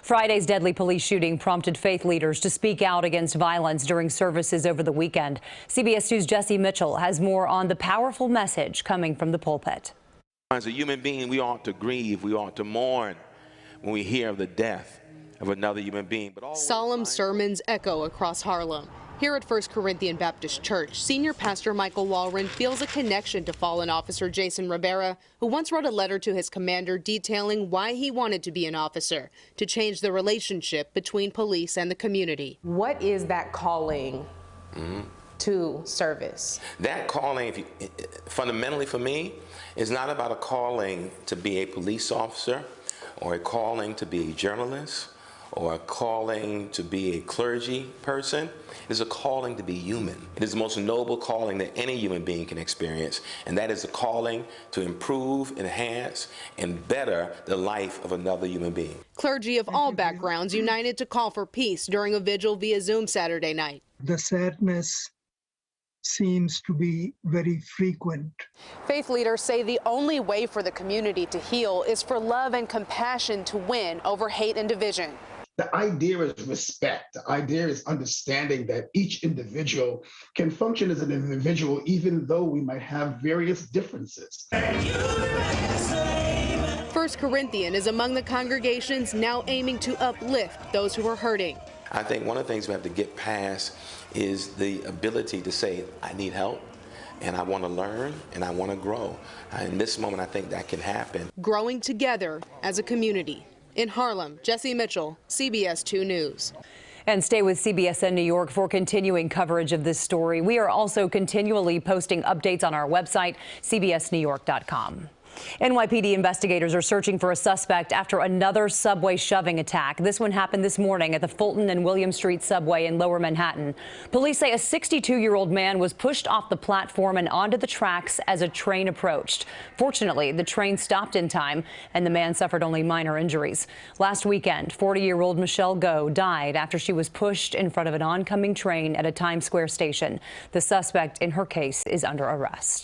Friday's deadly police shooting prompted faith leaders to speak out against violence during services over the weekend. CBS News' Jessi Mitchell has more on the powerful message coming from the pulpit. As a human being, we ought to grieve, we ought to mourn when we hear of the death of another human being. But solemn sermons echo across Harlem. Here at First Corinthian Baptist Church, Senior Pastor Michael Walren feels a connection to fallen officer Jason Rivera, who once wrote a letter to his commander detailing why he wanted to be an officer, to change the relationship between police and the community. What is that calling to service? That calling, fundamentally for me, is not about a calling to be a police officer or a calling to be a journalist or a calling to be a clergy person. It is a calling to be human. It is the most noble calling that any human being can experience, and that is a calling to improve, enhance, and better the life of another human being. Clergy of all backgrounds united to call for peace during a vigil via Zoom Saturday night. The sadness seems to be very frequent. Faith leaders say the only way for the community to heal is for love and compassion to win over hate and division. The idea is respect. The idea is understanding that each individual can function as an individual even though we might have various differences. First Corinthian is among the congregations now aiming to uplift those who are hurting. I think one of the things we have to get past is the ability to say, I need help, and I want to learn, and I want to grow. In this moment, I think that can happen. Growing together as a community. In Harlem, Jessi Mitchell, CBS 2 News. And stay with CBSN New York for continuing coverage of this story. We are also continually posting updates on our website, cbsnewyork.com. NYPD investigators are searching for a suspect after another subway shoving attack. This one happened this morning at the Fulton and William Street subway in Lower Manhattan. Police say a 62-year-old man was pushed off the platform and onto the tracks as a train approached. Fortunately, the train stopped in time and the man suffered only minor injuries. Last weekend, 40-year-old Michelle Go died after she was pushed in front of an oncoming train at a Times Square station. The suspect in her case is under arrest.